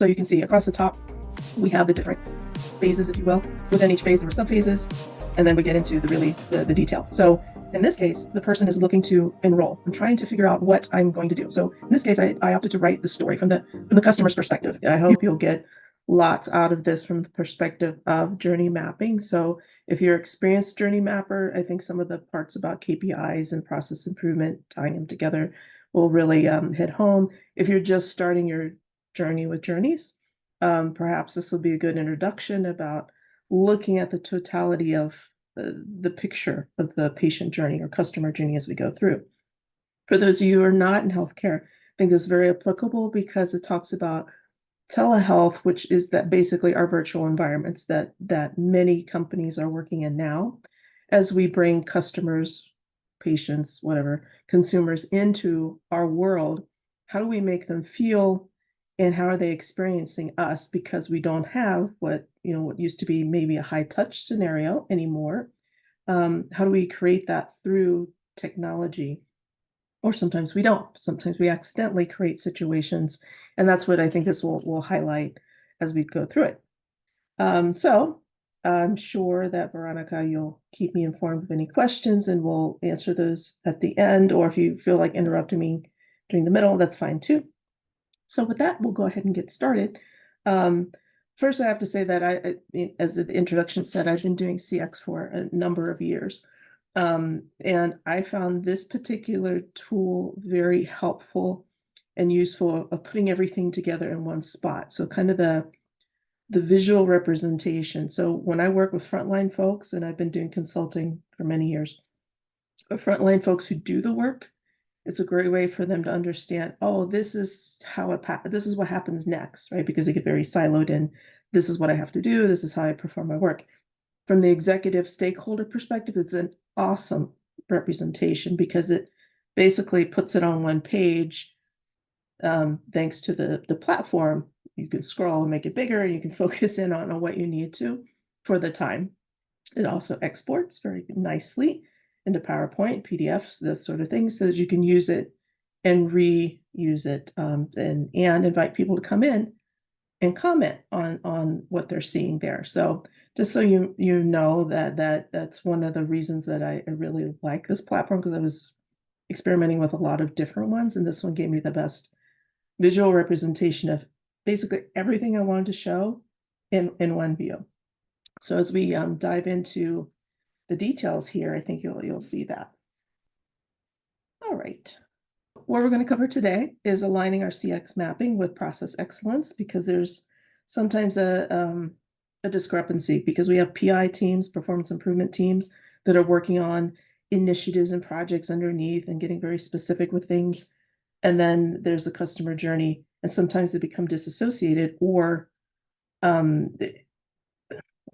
So you can see across the top, we have the different phases, if you will. Within each phase, there are sub-phases, and then we get into the detail. So in this case, the person is looking to enroll. I'm trying to figure out what I'm going to do. So in this case, I opted to write the story from the customer's perspective. I hope you'll get lots out of this from the perspective of journey mapping. So if you're an experienced journey mapper, I think some of the parts about KPIs and process improvement, tying them together, will really hit home. If you're just starting your journey with journeys, perhaps this will be a good introduction about looking at the totality of the picture of the patient journey or customer journey as we go through. For those of you who are not in healthcare, I think this is very applicable because it talks about telehealth, which is that basically our virtual environments that many companies are working in now, as we bring customers, patients, whatever, consumers into our world. How do we make them feel, and how are they experiencing us? Because we don't have what used to be maybe a high touch scenario anymore. How do we create that through technology? Or sometimes we don't. Sometimes we accidentally create situations, and that's what I think this will highlight as we go through it. So I'm sure that Veronica, you'll keep me informed of any questions, and we'll answer those at the end. Or if you feel like interrupting me during the middle, that's fine too. So with that, we'll go ahead and get started. First, I have to say that as the introduction said, I've been doing CX for a number of years. And I found this particular tool very helpful and useful of putting everything together in one spot. So kind of the visual representation. So when I work with frontline folks, and I've been doing consulting for many years, but frontline folks who do the work, it's a great way for them to understand, oh, this is this is what happens next, right? Because they get very siloed in, this is what I have to do, this is how I perform my work. From the executive stakeholder perspective, it's an awesome representation because it basically puts it on one page. Thanks to the platform, you can scroll and make it bigger, and you can focus in on what you need to for the time. It also exports very nicely into PowerPoint, PDFs, this sort of thing, so that you can use it and reuse it, and invite people to come in and comment on what they're seeing there. So just so you know that's one of the reasons that I really like this platform, because I was experimenting with a lot of different ones, and this one gave me the best visual representation of basically everything I wanted to show in one view. So as we dive into the details here, I think you'll see that. All right. What we're going to cover today is aligning our CX mapping with process excellence, because there's sometimes a discrepancy, because we have PI teams, performance improvement teams, that are working on initiatives and projects underneath and getting very specific with things. And then there's the customer journey, and sometimes they become disassociated, or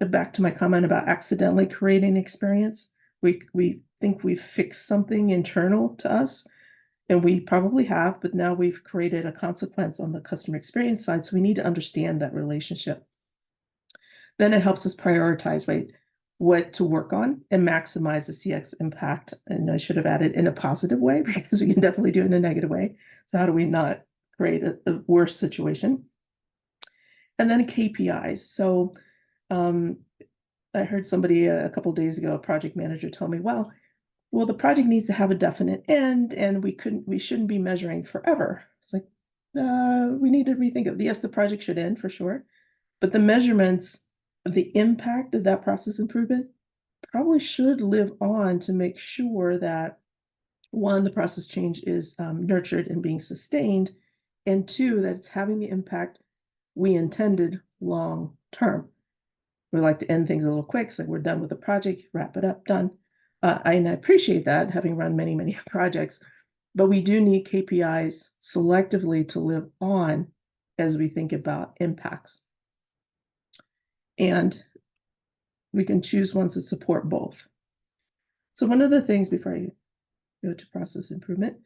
back to my comment about accidentally creating experience. We think we've fixed something internal to us, and we probably have, but now we've created a consequence on the customer experience side. So we need to understand that relationship. Then it helps us prioritize, right, what to work on and maximize the CX impact. And I should have added in a positive way, because we can definitely do it in a negative way. So how do we not create a worse situation? And then KPIs. So I heard somebody a couple of days ago, a project manager, tell me, well, the project needs to have a definite end, and we shouldn't be measuring forever. It's like, we need to rethink it. Yes, the project should end for sure, but the measurements of the impact of that process improvement probably should live on, to make sure that, one, the process change is nurtured and being sustained, and two, that it's having the impact we intended long term. We like to end things a little quick, so we're done with the project, wrap it up, done. And I appreciate that, having run many, many projects, but we do need KPIs selectively to live on as we think about impacts. And we can choose ones that support both. So one of the things, before I go to process improvement,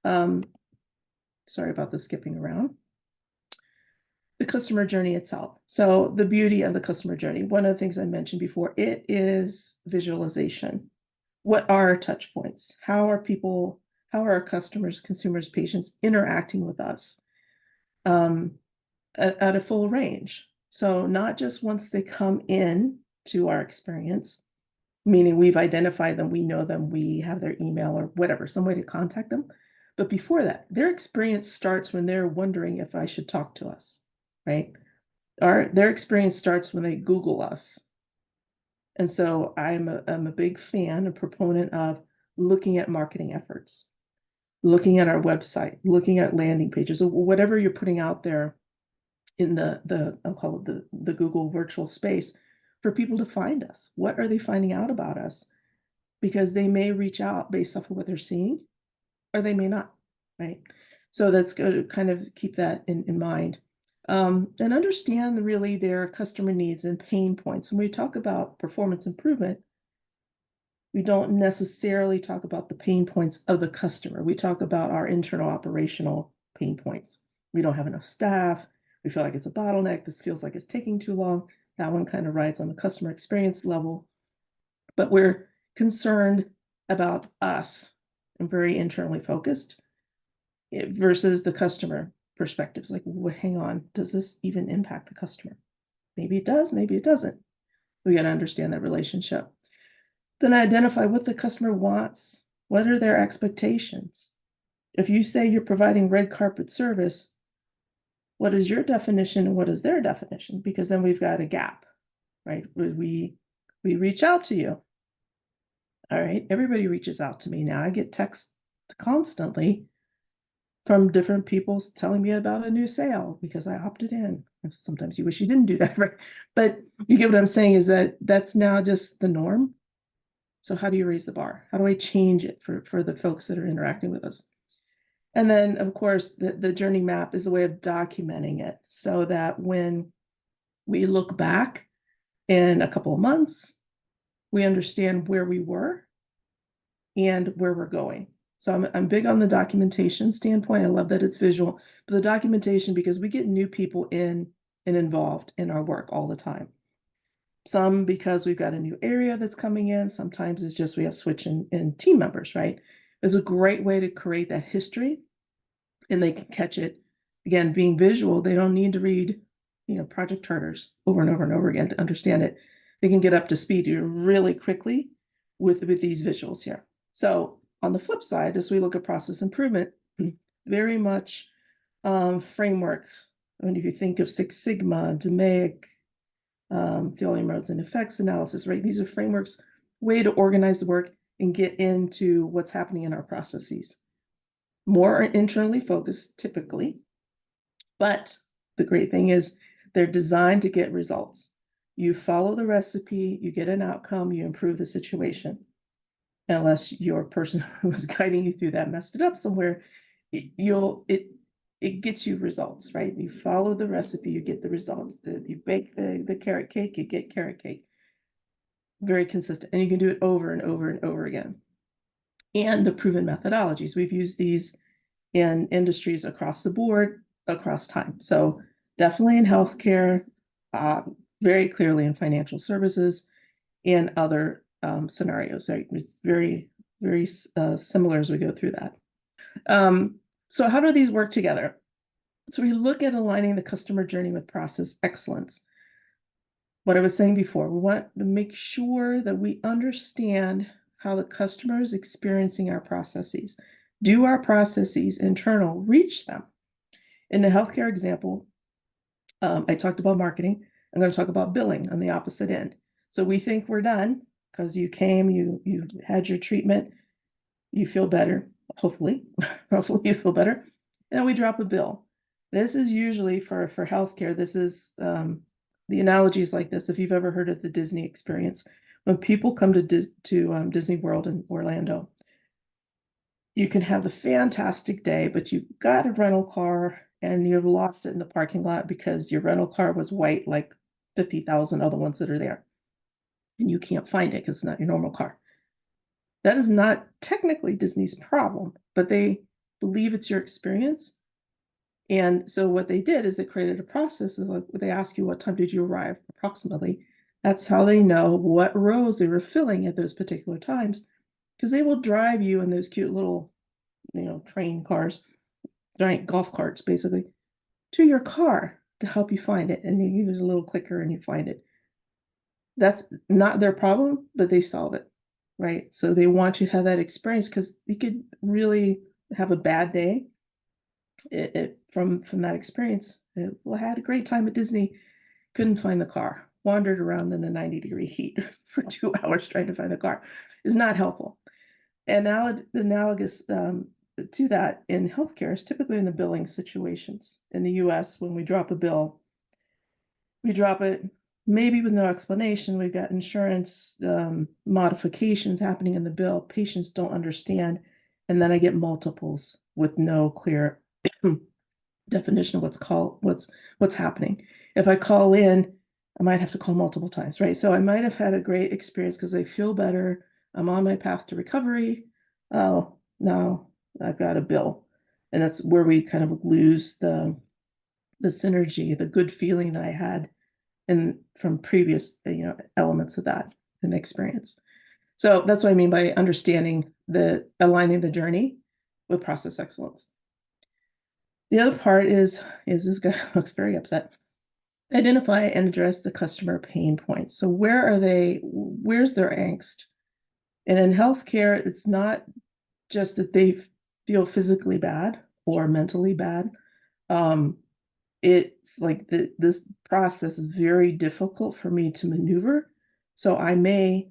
sorry about the skipping around, the customer journey itself. So the beauty of the customer journey, one of the things I mentioned before, it is visualization. What are our touch points? How are our customers, consumers, patients interacting with us? at a full range. So not just once they come in to our experience, meaning we've identified them, we know them, we have their email or whatever, some way to contact them. But before that, their experience starts when they're wondering if I should talk to us, right? Their experience starts when they Google us. And so I'm a big fan and proponent of looking at marketing efforts, looking at our website, looking at landing pages, or whatever you're putting out there in the I'll call it the Google virtual space for people to find us. What are they finding out about us? Because they may reach out based off of what they're seeing, or they may not, right? So that's good to kind of keep that in mind. And understand really their customer needs and pain points. When we talk about performance improvement, we don't necessarily talk about the pain points of the customer. We talk about our internal operational pain points. We don't have enough staff. We feel like it's a bottleneck. This feels like it's taking too long. That one kind of rides on the customer experience level. But we're concerned about us and very internally focused versus the customer perspectives. Like, well, hang on, does this even impact the customer? Maybe it does, maybe it doesn't. We got to understand that relationship. Then identify what the customer wants. What are their expectations? If you say you're providing red carpet service, what is your definition and what is their definition? Because then we've got a gap, right? We reach out to you. All right, everybody reaches out to me now. I get texts constantly from different people telling me about a new sale because I opted in. Sometimes you wish you didn't do that, right? But you get what I'm saying is that that's now just the norm. So how do you raise the bar? How do I change it for the folks that are interacting with us? And then, of course, the journey map is a way of documenting it so that when we look back in a couple of months, we understand where we were and where we're going. So I'm big on the documentation standpoint. I love that it's visual, but the documentation, because we get new people in and involved in our work all the time. Some because we've got a new area that's coming in. Sometimes it's just we have switch in team members, right? It's a great way to create that history and they can catch it. Again, being visual, they don't need to read, Project Charters over and over and over again to understand it. They can get up to speed really quickly with these visuals here. So on the flip side, as we look at process improvement, very much frameworks. I mean, if you think of Six Sigma, DMAIC, failure modes and effects analysis, right? These are frameworks, way to organize the work and get into what's happening in our processes. More internally focused typically, but the great thing is they're designed to get results. You follow the recipe, you get an outcome, you improve the situation. Unless your person who was guiding you through that messed it up somewhere, it gets you results, right? You follow the recipe, you get the results. You bake the carrot cake, you get carrot cake. Very consistent, and you can do it over and over and over again. And the proven methodologies, we've used these in industries across the board, across time. So definitely in healthcare, very clearly in financial services, and other scenarios. Right? It's very, very similar as we go through that. So how do these work together? So we look at aligning the customer journey with process excellence. What I was saying before, we want to make sure that we understand how the customer is experiencing our processes. Do our processes internal reach them? In the healthcare example, I talked about marketing. I'm going to talk about billing on the opposite end. So we think we're done because you came, you had your treatment, you feel better, hopefully, hopefully you feel better. And then we drop a bill. This is usually for healthcare. This is the analogy is like this. If you've ever heard of the Disney experience, when people come to Disney World in Orlando, you can have the fantastic day, but you've got a rental car and you've lost it in the parking lot because your rental car was white like 50,000 other ones that are there. And you can't find it because it's not your normal car. That is not technically Disney's problem, but they believe it's your experience. And so what they did is they created a process of like, they ask you what time did you arrive approximately. That's how they know what rows they were filling at those particular times, because they will drive you in those cute little, train cars, giant golf carts, basically, to your car. to help you find it. And you use a little clicker and you find it. That's not their problem, but they solve it, right? So they want you to have that experience because you could really have a bad day from that experience. Well, I had a great time at Disney, couldn't find the car, wandered around in the 90-degree heat for 2 hours trying to find a car. Is not helpful. And analogous to that in healthcare is typically in the billing situations. In the US, when we drop a bill, we drop it maybe with no explanation. We've got insurance modifications happening in the bill. Patients don't understand. And then I get multiples with no clear definition of what's happening. If I call in, I might have to call multiple times, right? So I might have had a great experience because I feel better. I'm on my path to recovery. Oh, now I've got a bill. And that's where we kind of lose the synergy, the good feeling that I had from previous elements of that in the experience. So that's what I mean by understanding aligning the journey with process excellence. The other part is this guy looks very upset. Identify and address the customer pain points. So where's their angst? And in healthcare, it's not just that they feel physically bad or mentally bad. It's like this process is very difficult for me to maneuver. So I may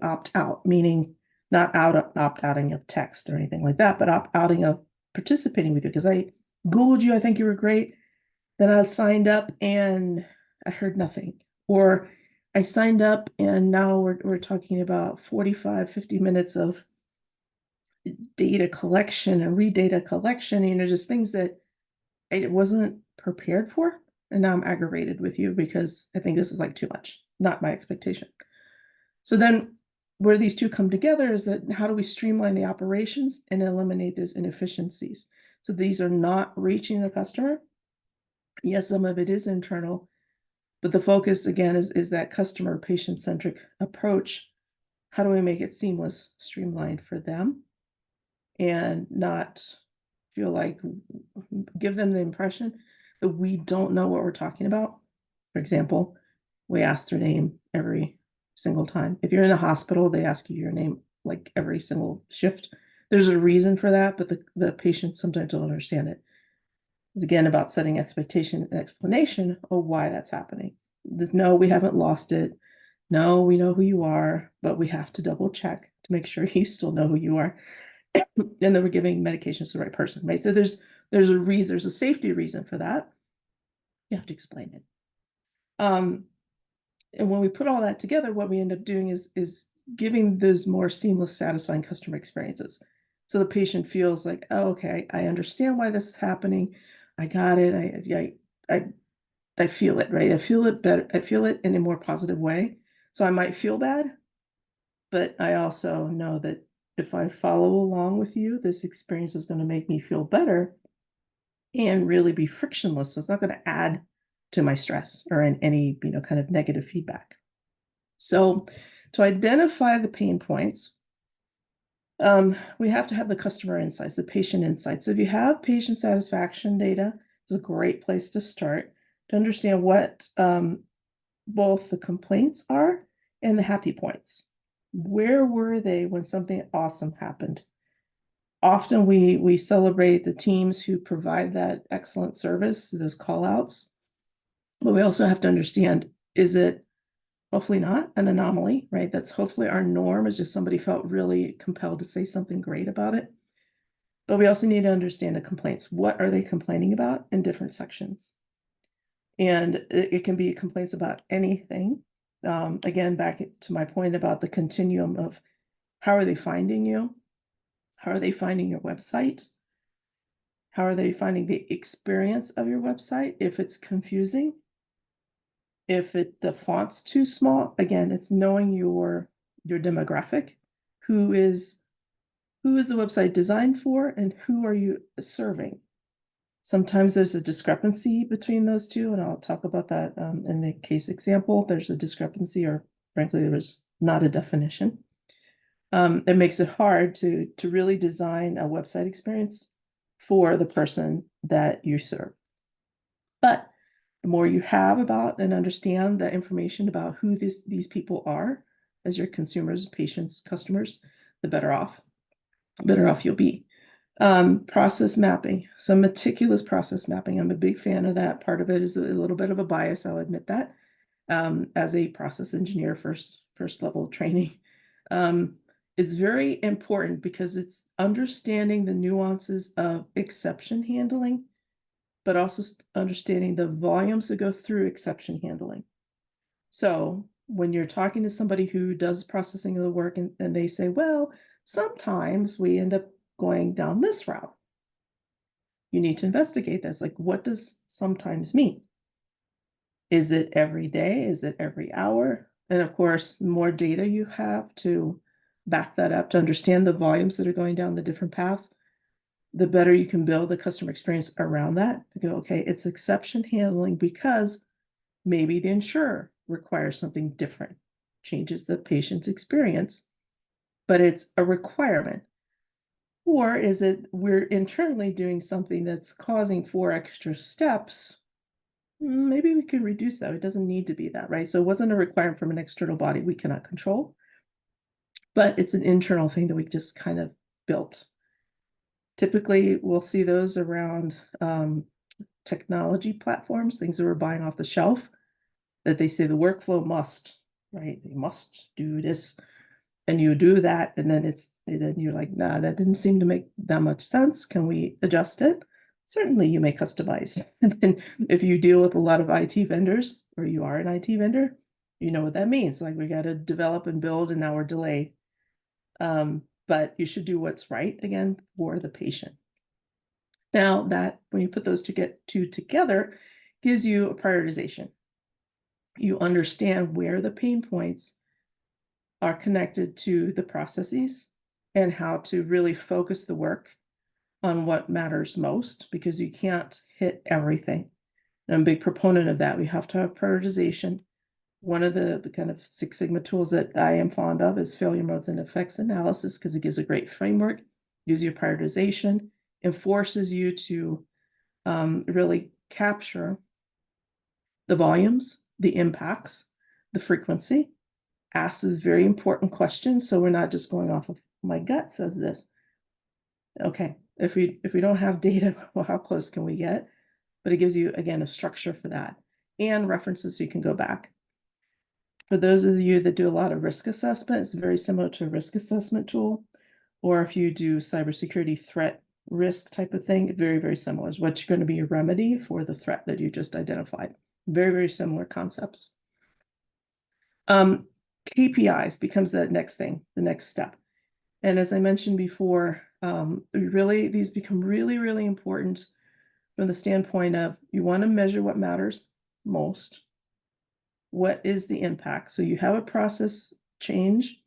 opt out, meaning not opt-outing of text or anything like that, but opt-outing of participating with you because I Googled you, I think you were great. Then I signed up and I heard nothing. Or I signed up and now we're talking about 45, 50 minutes of data collection and re-data collection, just things that I wasn't prepared for. And now I'm aggravated with you because I think this is like too much, not my expectation. So then where these two come together is that how do we streamline the operations and eliminate those inefficiencies? So these are not reaching the customer. Yes, some of it is internal, but the focus again is that customer patient-centric approach. How do we make it seamless, streamlined for them and not feel like give them the impression that we don't know what we're talking about? For example, we ask their name every single time. If you're in a hospital, they ask you your name like every single shift. There's a reason for that, but the patients sometimes don't understand it. It's again about setting expectation and explanation of why that's happening. No, we haven't lost it. No, we know who you are, but we have to double check to make sure you still know who you are. And then we're giving medications to the right person, right? So there's a reason, there's a safety reason for that. You have to explain it. And when we put all that together, what we end up doing is giving those more seamless, satisfying customer experiences. So the patient feels like, oh, okay, I understand why this is happening. I got it. I feel it, right? I feel it better. I feel it in a more positive way. So I might feel bad, but I also know that if I follow along with you, this experience is going to make me feel better and really be frictionless. So it's not going to add to my stress or in any, kind of negative feedback. So to identify the pain points, we have to have the customer insights, the patient insights. So if you have patient satisfaction data, it's a great place to start to understand what both the complaints are and the happy points. Where were they when something awesome happened? Often we celebrate the teams who provide that excellent service, those call outs, but we also have to understand, is it hopefully not an anomaly, right? That's hopefully our norm is just somebody felt really compelled to say something great about it. But we also need to understand the complaints. What are they complaining about in different sections? And it can be complaints about anything. Again, back to my point about the continuum of how are they finding you? How are they finding your website? How are they finding the experience of your website? If it's confusing, if the font's too small, again, it's knowing your demographic. Who is the website designed for and who are you serving? Sometimes there's a discrepancy between those two, and I'll talk about that in the case example. There's a discrepancy, or frankly, there was not a definition. It makes it hard to really design a website experience for the person that you serve. But the more you have about and understand the information about who these people are as your consumers, patients, customers, the better off you'll be. Process mapping, some meticulous process mapping. I'm a big fan of that. Part of it is a little bit of a bias, I'll admit that. As a process engineer, first level training, is very important because it's understanding the nuances of exception handling, but also understanding the volumes that go through exception handling. So when you're talking to somebody who does processing of the work and they say, well, sometimes we end up going down this route, you need to investigate this. Like, what does sometimes mean? Is it every day? Is it every hour? And of course, the more data you have to back that up to understand the volumes that are going down the different paths, the better you can build the customer experience around that. To go, okay, it's exception handling because maybe the insurer requires something different, changes the patient's experience, but it's a requirement. Or is it we're internally doing something that's causing 4 extra steps? Maybe we could reduce that. It doesn't need to be that, right? So it wasn't a requirement from an external body we cannot control, but it's an internal thing that we just kind of built. Typically, we'll see those around technology platforms, things that we're buying off the shelf, that they say the workflow must, right? They must do this. And you do that, and then you're like, nah, that didn't seem to make that much sense. Can we adjust it? Certainly, you may customize. And then if you deal with a lot of IT vendors, or you are an IT vendor, you know what that means. Like, we got to develop and build, and now we're delayed. But you should do what's right again for the patient. Now that when you put those two together, gives you a prioritization. You understand where the pain points are connected to the processes and how to really focus the work on what matters most, because you can't hit everything. And I'm a big proponent of that. We have to have prioritization. One of the kind of Six Sigma tools that I am fond of is failure modes and effects analysis, because it gives a great framework, gives you prioritization, and forces you to really capture the volumes, the impacts, the frequency, asks very important questions, so we're not just going off of my gut says this. Okay, if we don't have data, well, how close can we get? But it gives you, again, a structure for that and references so you can go back. For those of you that do a lot of risk assessment, it's very similar to a risk assessment tool. Or if you do cybersecurity threat risk type of thing, very, very similar. Is what's going to be a remedy for the threat that you just identified. Very, very similar concepts. KPIs becomes the next thing, the next step. And as I mentioned before, these become really, really important from the standpoint of you want to measure what matters most. What is the impact? So you have a process change.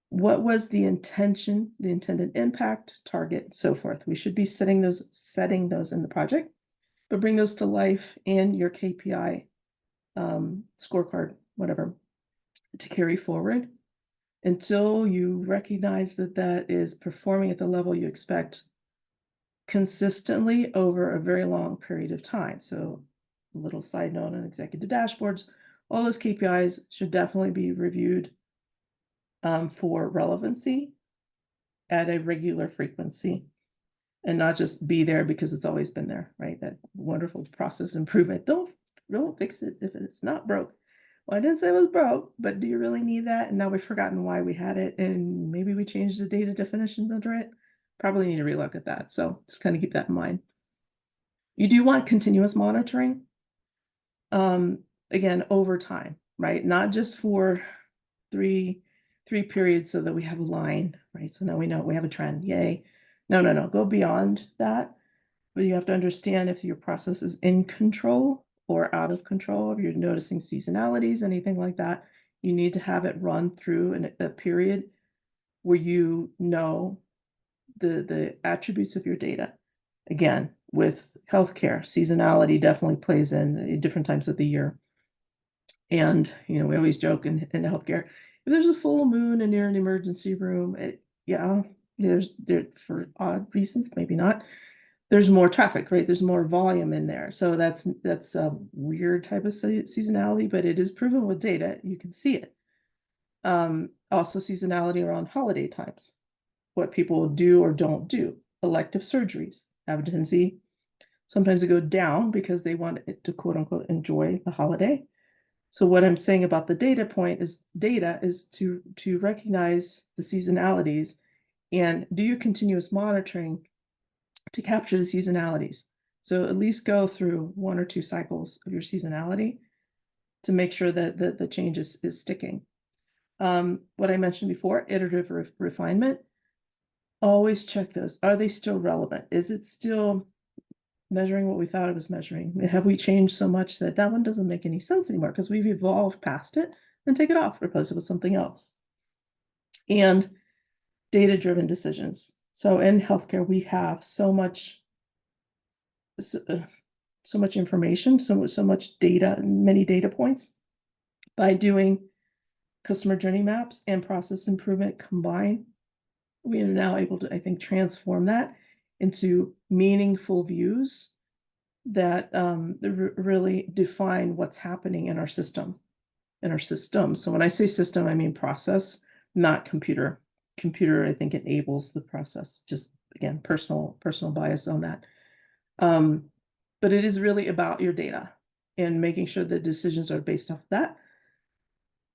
What was the intention, the intended impact, target, so forth? We should be setting those in the project, but bring those to life in your KPI scorecard, whatever, to carry forward until you recognize that that is performing at the level you expect consistently over a very long period of time. So a little side note on executive dashboards, all those KPIs should definitely be reviewed for relevancy at a regular frequency and not just be there because it's always been there, right? That wonderful process improvement. Don't fix it if it's not broke. Well, I didn't say it was broke, but do you really need that? And now we've forgotten why we had it, and maybe we changed the data definitions under it. Probably need to relook at that. So just kind of keep that in mind. You do want continuous monitoring, again, over time, right? Not just for three periods so that we have a line, right? So now we know we have a trend. Yay. No. Go beyond that. But you have to understand if your process is in control or out of control, if you're noticing seasonalities, anything like that, you need to have it run through a period where you know the attributes of your data. Again, with healthcare, seasonality definitely plays in different times of the year. And, we always joke in healthcare, if there's a full moon and you're in an emergency room, there's for odd reasons, maybe not. there's more traffic, right? There's more volume in there. So that's a weird type of seasonality, but it is proven with data. You can see it. Also seasonality around holiday times, what people do or don't do. Elective surgeries have a tendency sometimes to go down because they want it to quote unquote enjoy the holiday. So what I'm saying about the data is to recognize the seasonalities and do your continuous monitoring to capture the seasonalities. So at least go through 1 or 2 cycles of your seasonality to make sure that the change is sticking. What I mentioned before, iterative refinement, always check those. Are they still relevant? Is it still measuring what we thought it was measuring? Have we changed so much that that one doesn't make any sense anymore because we've evolved past it? Then take it off, replace it with something else. And data-driven decisions. So in healthcare, we have so much information, so much data, many data points. By doing customer journey maps and process improvement combined, we are now able to, I think, transform that into meaningful views that really define what's happening in our system, So when I say system, I mean process, not computer. Computer, I think, enables the process. Just again, personal bias on that. But it is really about your data and making sure the decisions are based off that.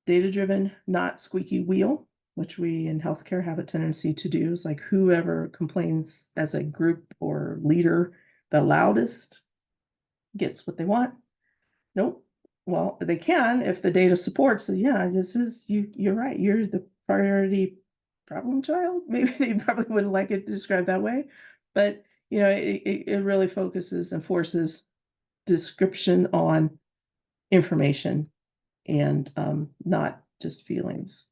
Data-driven, not squeaky wheel, which we in healthcare have a tendency to do. Is like whoever complains as a group or leader the loudest gets what they want. Nope. Well, they can if the data supports that, yeah, this is you're right. You're the priority problem child. Maybe they probably wouldn't like it described that way, but it really focuses and forces description on information and not just feelings.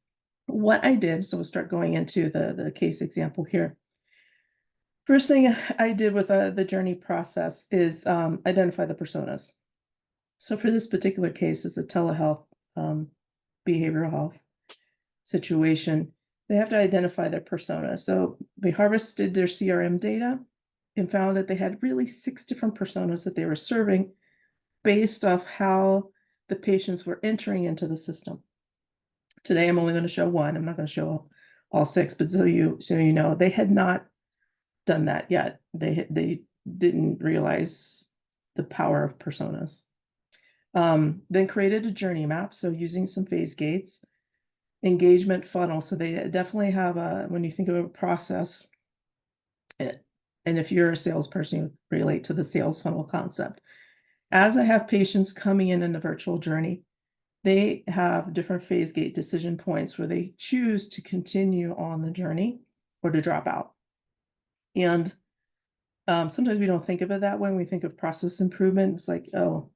What I did, so we'll start going into the case example here. First thing I did with the journey process is identify the personas. So for this particular case, it's a telehealth behavioral health situation. They have to identify their persona. So we harvested their CRM data and found that they had really 6 different personas that they were serving based off how the patients were entering into the system. Today, I'm only going to show one. I'm not going to show all 6, but so you know, they had not done that yet. They didn't realize the power of personas. Then created a journey map. So using some phase gates, engagement funnel. So they definitely have when you think of a process, and if you're a salesperson, you relate to the sales funnel concept. As I have patients coming in the virtual journey, they have different phase gate decision points where they choose to continue on the journey or to drop out. And sometimes we don't think of it that way when we think of process improvement. It's like, oh,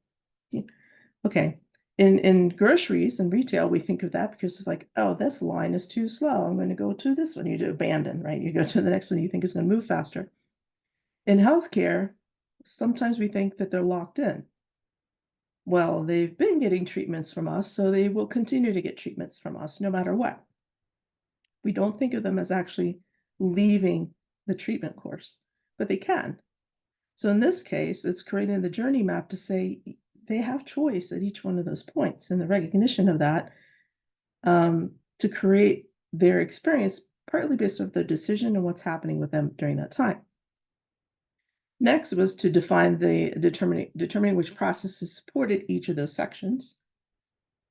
okay. In groceries and retail, we think of that because it's like, oh, this line is too slow. I'm going to go to this one. You do abandon, right? You go to the next one you think is going to move faster. In healthcare, sometimes we think that they're locked in. Well, they've been getting treatments from us, so they will continue to get treatments from us no matter what. We don't think of them as actually leaving the treatment course, but they can. So in this case, it's creating the journey map to say they have choice at each one of those points, and the recognition of that to create their experience partly based on their decision and what's happening with them during that time. Next was to define determining which processes supported each of those sections,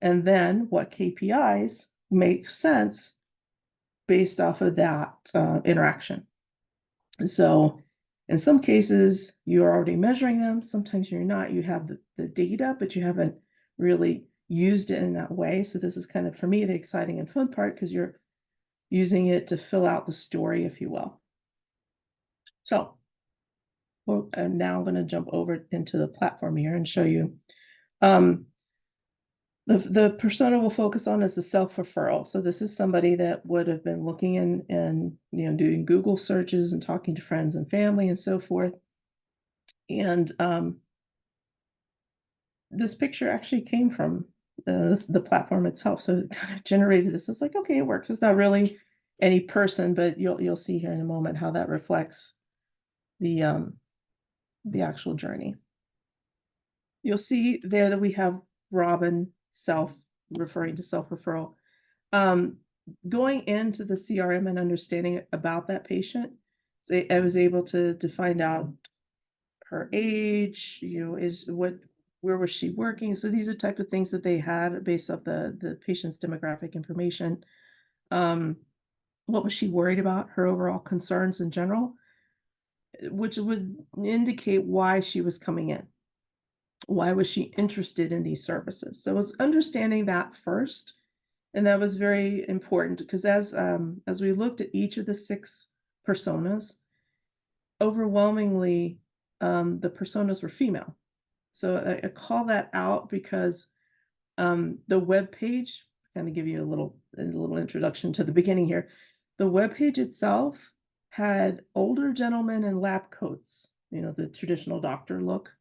and then what KPIs make sense based off of that interaction. And so in some cases, you're already measuring them. Sometimes you're not. You have the data, but you haven't really used it in that way. So this is kind of, for me, the exciting and fun part because you're using it to fill out the story, if you will. So now I'm going to jump over into the platform here and show you. The persona we'll focus on is the self-referral. So this is somebody that would have been looking and doing Google searches and talking to friends and family and so forth. And this picture actually came from the platform itself. So it kind of generated this. It's like, okay, it works. It's not really any person, but you'll see here in a moment how that reflects the the actual journey. You'll see there that we have Robin referring to self-referral. Going into the CRM and understanding about that patient, so I was able to find out her age, where was she working? So these are type of things that they had based off the patient's demographic information. What was she worried about? Her overall concerns in general, which would indicate why she was coming in. Why was she interested in these services? So it's understanding that first. And that was very important because as we looked at each of the 6 personas, overwhelmingly, the personas were female. So I call that out because the web page, kind of give you a little introduction to the beginning here. The web page itself had older gentlemen in lab coats, the traditional doctor look,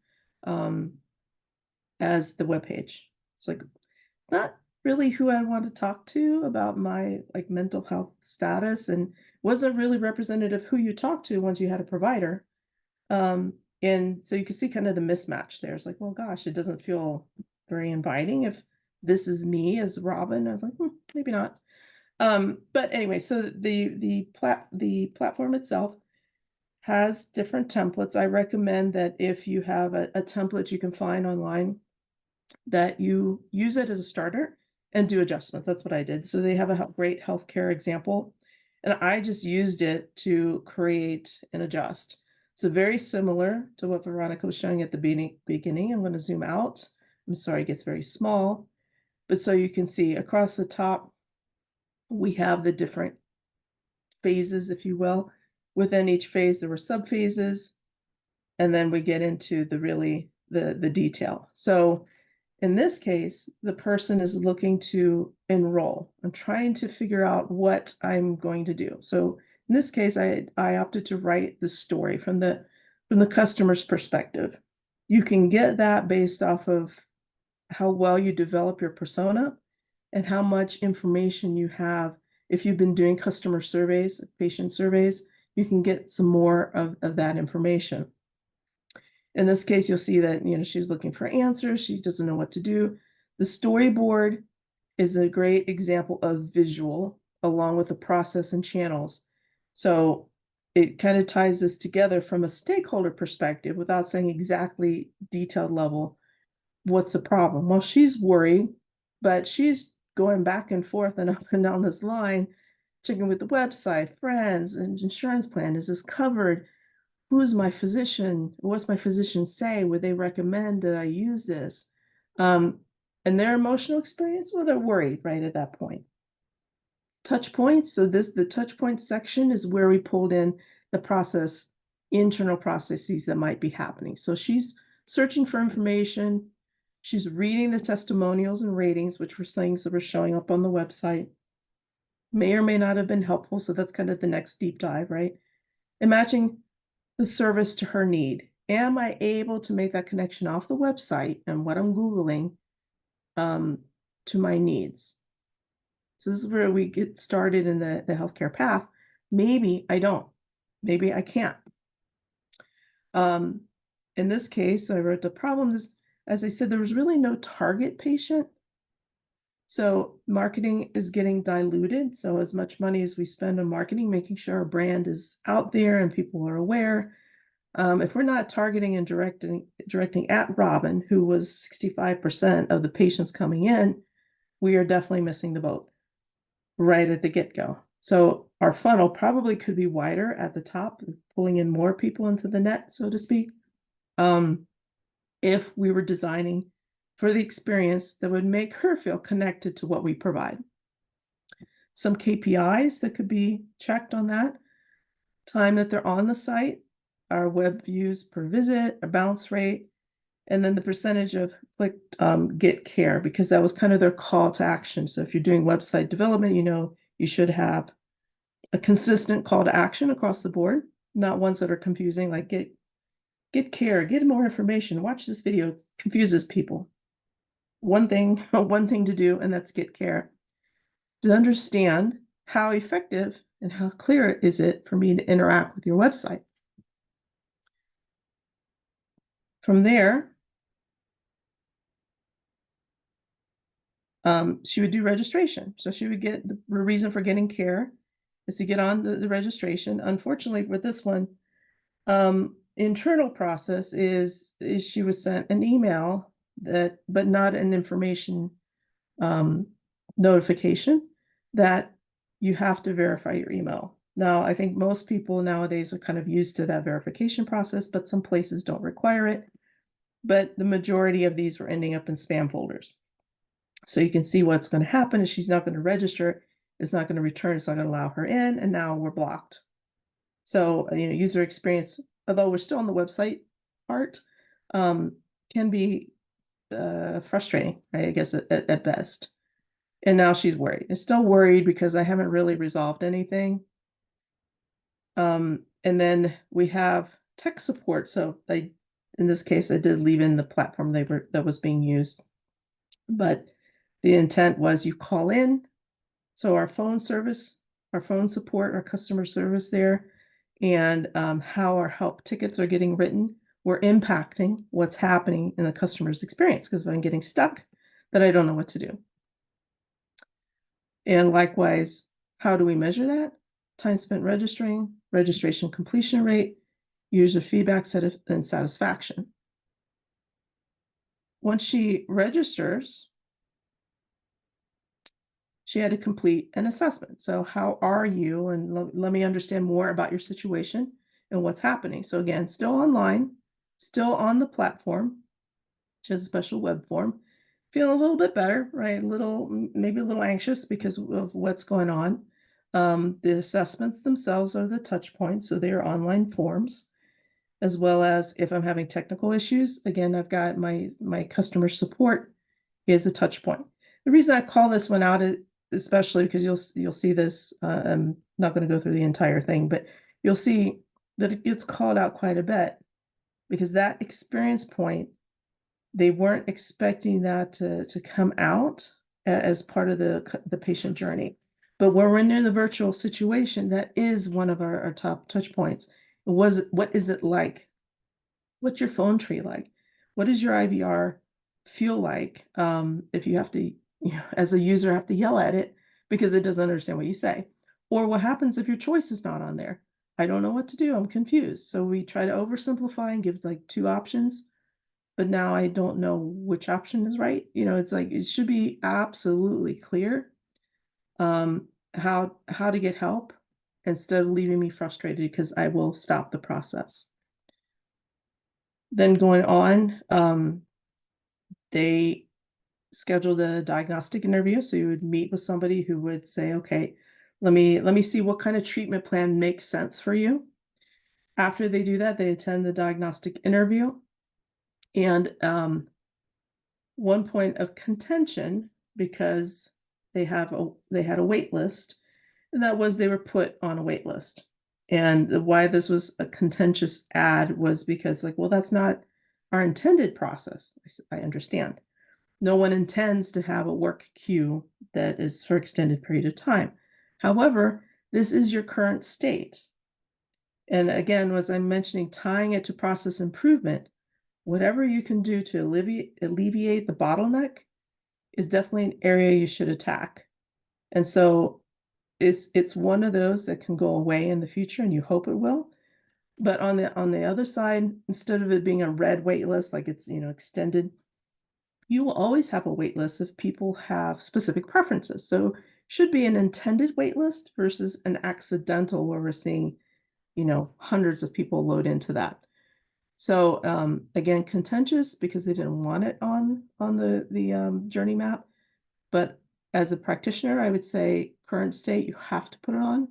as the web page. It's like not really who I want to talk to about my mental health status, and wasn't really representative who you talk to once you had a provider. And so you can see kind of the mismatch there. It's like, well, gosh, it doesn't feel very inviting if this is me as Robin. I was like, maybe not. But anyway, so the platform itself has different templates. I recommend that if you have a template you can find online, that you use it as a starter and do adjustments. That's what I did. So they have a great healthcare example, and I just used it to create and adjust. So very similar to what Veronica was showing at the beginning. I'm going to zoom out. I'm sorry, it gets very small, but so you can see across the top, we have the different phases, if you will. Within each phase, there were subphases, and then we get into the detail. So in this case, the person is looking to enroll. I'm trying to figure out what I'm going to do. So in this case, I opted to write the story from the customer's perspective. You can get that based off of how well you develop your persona and how much information you have. If you've been doing customer surveys, patient surveys, you can get some more of that information. In this case, you'll see that, she's looking for answers. She doesn't know what to do. The storyboard is a great example of visual along with the process and channels. So it kind of ties this together from a stakeholder perspective without saying exactly detailed level. What's the problem? Well, she's worried, but she's going back and forth and up and down this line, checking with the website, friends, and insurance plan. Is this covered? Who's my physician? What's my physician say? Would they recommend that I use this? And their emotional experience, well, they're worried right at that point. Touch points. So the touch points section is where we pulled in the internal processes that might be happening. So she's searching for information. She's reading the testimonials and ratings, which were things that were showing up on the website. May or may not have been helpful. So that's kind of the next deep dive, right? And matching the service to her need. Am I able to make that connection off the website and what I'm Googling to my needs? So this is where we get started in the healthcare path. Maybe I don't. Maybe I can't. In this case, I wrote the problem is, as I said, there was really no target patient. So marketing is getting diluted. So as much money as we spend on marketing, making sure our brand is out there and people are aware. If we're not targeting and directing at Robin, who was 65% of the patients coming in, we are definitely missing the boat right at the get-go. So our funnel probably could be wider at the top, pulling in more people into the net, so to speak, if we were designing for the experience that would make her feel connected to what we provide. Some KPIs that could be checked on that: time that they're on the site, our web views per visit, a bounce rate, and then the percentage of clicked get care, because that was kind of their call to action. So if you're doing website development, you should have a consistent call to action across the board, not ones that are confusing, like get care, get more information, watch this video. It confuses people. One thing to do, and that's get care. To understand how effective and how clear is it for me to interact with your website. From there, she would do registration. So she would get the reason for getting care is to get on the registration. Unfortunately, with this one, internal process is she was sent an email that, but not an information notification that you have to verify your email. Now, I think most people nowadays are kind of used to that verification process, but some places don't require it. But the majority of these were ending up in spam folders. So you can see what's going to happen is she's not going to register, it's not going to return, it's not going to allow her in, and now we're blocked. So, user experience, although we're still on the website part, can be frustrating, right? I guess at best. And now she's worried. And still worried because I haven't really resolved anything. And then we have tech support. So in this case, I did leave in the platform that was being used. But the intent was you call in. So our phone service, our phone support, our customer service there, and how our help tickets are getting written, we're impacting what's happening in the customer's experience. Because if I'm getting stuck, then I don't know what to do. And likewise, how do we measure that? Time spent registering, registration completion rate, user feedback and satisfaction. Once she registers, she had to complete an assessment. So how are you? And let me understand more about your situation and what's happening. So again, still online, still on the platform. She has a special web form. Feeling a little bit better, right? Maybe a little anxious because of what's going on. The assessments themselves are the touch points, so they are online forms, as well as if I'm having technical issues. Again, I've got my customer support is a touch point. The reason I call this one out, especially because you'll see this. I'm not going to go through the entire thing, but you'll see that it gets called out quite a bit because that experience point, they weren't expecting that to come out as part of the patient journey. But when we're in the virtual situation, that is one of our top touch points. What is it like? What's your phone tree like? What does your IVR feel like if you have to, as a user, have to yell at it because it doesn't understand what you say? Or what happens if your choice is not on there? I don't know what to do. I'm confused. So we try to oversimplify and give like 2 options, but now I don't know which option is right. It's like it should be absolutely clear how to get help instead of leaving me frustrated because I will stop the process. Then going on, they scheduled a diagnostic interview. So you would meet with somebody who would say, okay, let me see what kind of treatment plan makes sense for you. After they do that, they attend the diagnostic interview. And one point of contention, because they had a wait list, and that was they were put on a wait list. And why this was a contentious ad was because, like, well, that's not our intended process. I understand. No one intends to have a work queue that is for extended period of time. However, this is your current state. And again, as I'm mentioning, tying it to process improvement, whatever you can do to alleviate the bottleneck is definitely an area you should attack. And so it's one of those that can go away in the future, and you hope it will. But on the other side, instead of it being a red wait list, like it's extended, you will always have a wait list if people have specific preferences. So should be an intended wait list versus an accidental where we're seeing hundreds of people load into that. So again, contentious because they didn't want it on the journey map. But as a practitioner, I would say current state, you have to put it on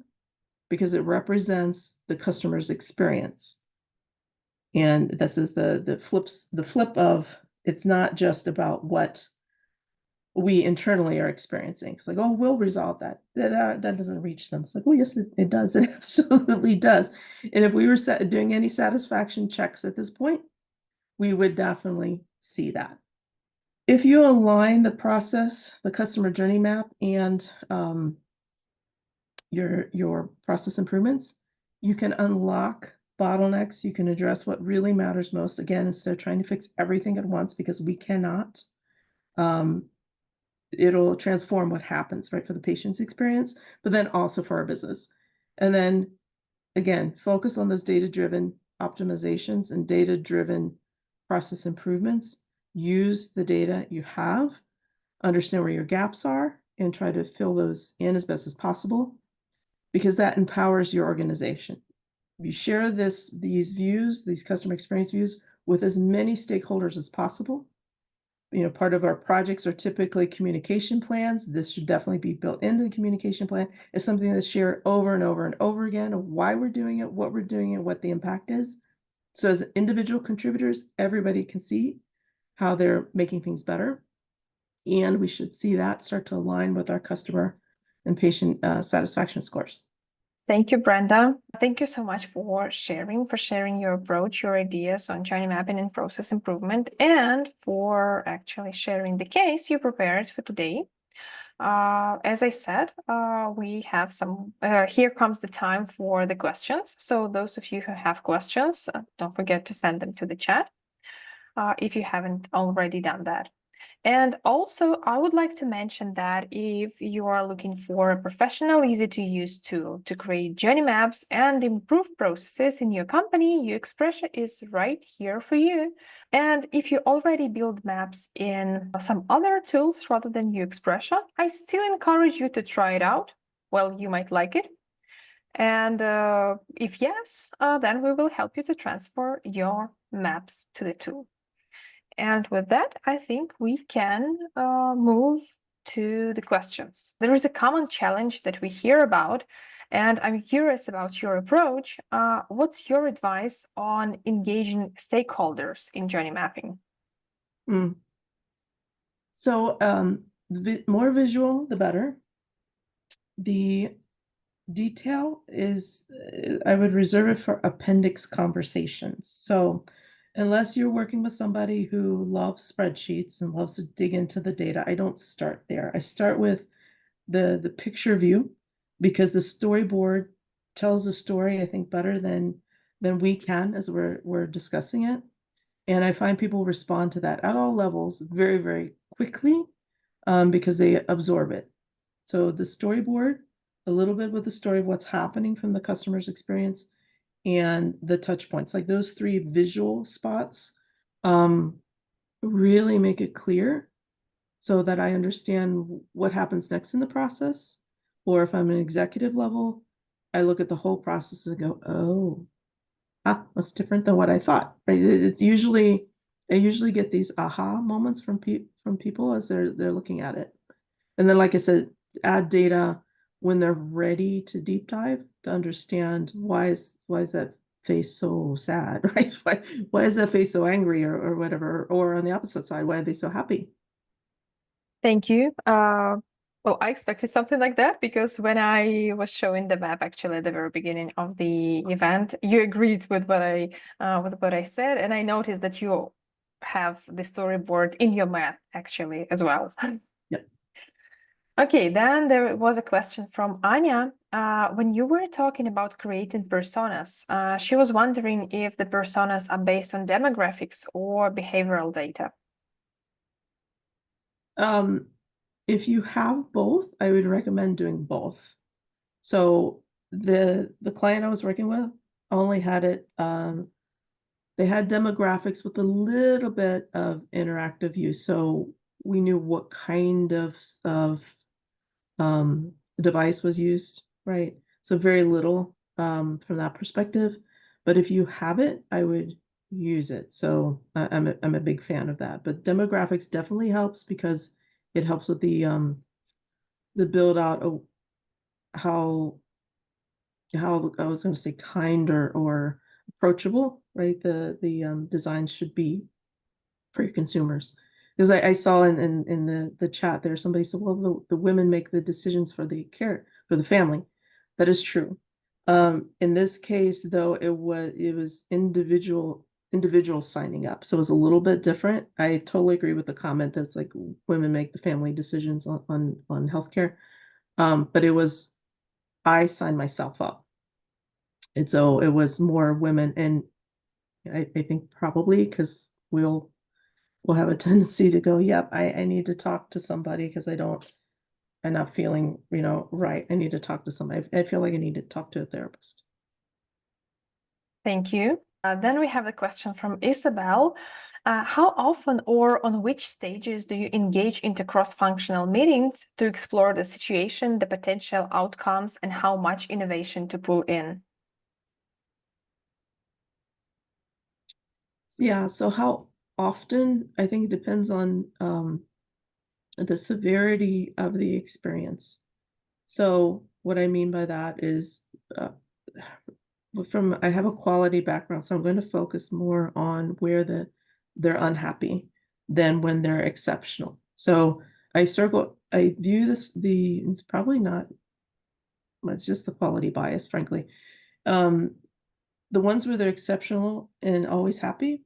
because it represents the customer's experience. And this is the flip of it's not just about what we internally are experiencing. It's like, oh, we'll resolve that. That doesn't reach them. It's like, well, yes, it does. It absolutely does. And if we were doing any satisfaction checks at this point, we would definitely see that. If you align the process, the customer journey map, and your process improvements, you can unlock bottlenecks. You can address what really matters most, again, instead of trying to fix everything at once, because we cannot. It'll transform what happens, right, for the patient's experience, but then also for our business. And then again, focus on those data-driven optimizations and data-driven process improvements. Use the data you have, understand where your gaps are, and try to fill those in as best as possible, because that empowers your organization. If you share these views, these customer experience views, with as many stakeholders as possible. Part of our projects are typically communication plans. This should definitely be built into the communication plan. It's something that's shared over and over and over again of why we're doing it, what we're doing, and what the impact is. So as individual contributors, everybody can see how they're making things better. And we should see that start to align with our customer and patient satisfaction scores. Thank you, Brenda. Thank you so much for sharing your approach, your ideas on journey mapping and process improvement, and for actually sharing the case you prepared for today. As I said, we have some, here comes the time for the questions. So those of you who have questions, don't forget to send them to the chat if you haven't already done that. And also, I would like to mention that if you are looking for a professional, easy-to-use tool to create journey maps and improve processes in your company, UXpression is right here for you. And if you already build maps in some other tools rather than UXpression, I still encourage you to try it out. Well, you might like it. And if yes, then we will help you to transfer your maps to the tool. And with that, I think we can move to the questions. There is a common challenge that we hear about, and I'm curious about your approach. What's your advice on engaging stakeholders in journey mapping? So the more visual, the better. The detail is, I would reserve it for appendix conversations. So unless you're working with somebody who loves spreadsheets and loves to dig into the data, I don't start there. I start with the picture view, because the storyboard tells the story, I think, better than we can as we're discussing it. And I find people respond to that at all levels very, very quickly, because they absorb it. So the storyboard, a little bit with the story of what's happening from the customer's experience, and the touch points, like those three visual spots, really make it clear so that I understand what happens next in the process. Or if I'm an executive level, I look at the whole process and go, oh, that's different than what I thought. Right? I usually get these aha moments from people as they're looking at it. And then, like I said, add data when they're ready to deep dive to understand why is that face so sad, right? Why is that face so angry, or whatever, or on the opposite side, why are they so happy? Thank you. Well, I expected something like that, because when I was showing the map actually at the very beginning of the event, you agreed with what I said, and I noticed that you have the storyboard in your map actually as well. Yep. Okay, then there was a question from Anya. When you were talking about creating personas, she was wondering if the personas are based on demographics or behavioral data. If you have both, I would recommend doing both. So the client I was working with only had it, they had demographics with a little bit of interactive use. So we knew what kind of device was used, right? So very little from that perspective. But if you have it, I would use it. So I'm a big fan of that. But demographics definitely helps, because it helps with the build out of how I was going to say kind or approachable, right? The designs should be for your consumers. Because I saw in the chat there, somebody said, well, the women make the decisions for the family. That is true. In this case, though, it was individual signing up, so it was a little bit different. I totally agree with the comment that's like women make the family decisions on healthcare, but it was, I signed myself up. And so it was more women, and I think probably because we'll have a tendency to go, yep, I need to talk to somebody because I'm not feeling, right. I need to talk to somebody. I feel like I need to talk to a therapist. Thank you. Then we have a question from Isabel. How often or on which stages do you engage into cross-functional meetings to explore the situation, the potential outcomes, and how much innovation to pull in? Yeah, so how often, I think it depends on the severity of the experience. So what I mean by that is I have a quality background, so I'm going to focus more on where they're unhappy than when they're exceptional. So I view it's probably not, it's just the quality bias, frankly. The ones where they're exceptional and always happy,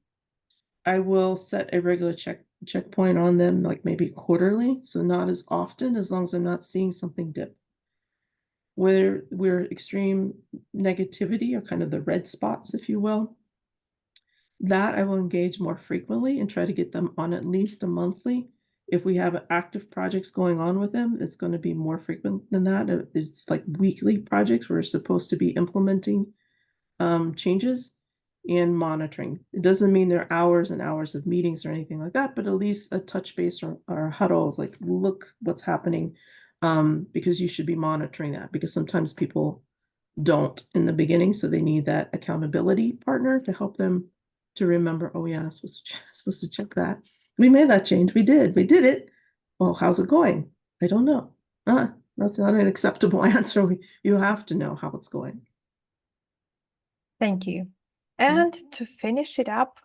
I will set a regular checkpoint on them, like maybe quarterly, so not as often, as long as I'm not seeing something dip. Where we're extreme negativity, or kind of the red spots, if you will, that I will engage more frequently and try to get them on at least a monthly. If we have active projects going on with them, it's going to be more frequent than that. It's like weekly projects. We're supposed to be implementing changes and monitoring. It doesn't mean there are hours and hours of meetings or anything like that, but at least a touch base or huddles, like, look what's happening, because you should be monitoring that, because sometimes people don't in the beginning, so they need that accountability partner to help them to remember, oh yeah, I'm supposed to check that. We made that change. We did it. Well, how's it going? I don't know. That's not an acceptable answer. You have to know how it's going. Thank you. And to finish it up,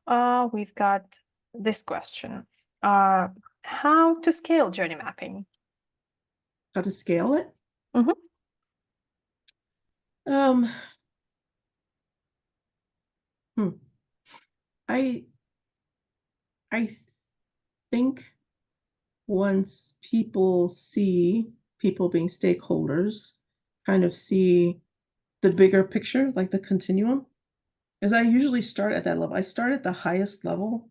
we've got this question. How to scale journey mapping? How to scale it? Mhm. I think once people being stakeholders, kind of see the bigger picture, like the continuum, as I usually start at that level. I start at the highest level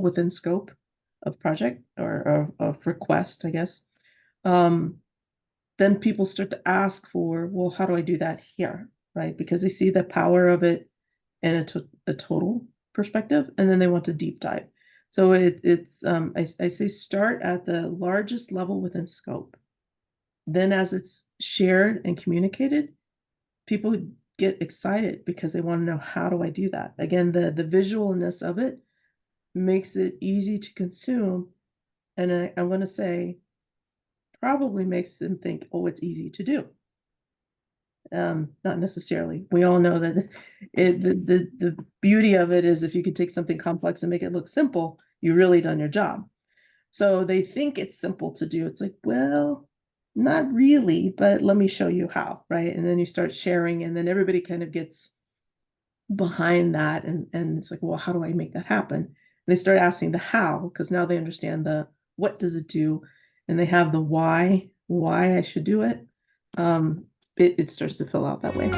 within scope of project, or of request, I guess. Then people start to ask for, well, how do I do that here? Right? Because they see the power of it in a total perspective, and then they want to deep dive. So I say start at the largest level within scope. Then as it's shared and communicated, people get excited because they want to know, how do I do that? Again, the visualness of it makes it easy to consume. And I'm going to say probably makes them think, oh, it's easy to do. Not necessarily. We all know that the beauty of it is, if you could take something complex and make it look simple, you've really done your job. So they think it's simple to do. It's like, well, not really, but let me show you how, right? And then you start sharing, and then everybody kind of gets behind that, and it's like, well, how do I make that happen? And they start asking the how, because now they understand the what does it do, and they have the why I should do it. It starts to fill out that way.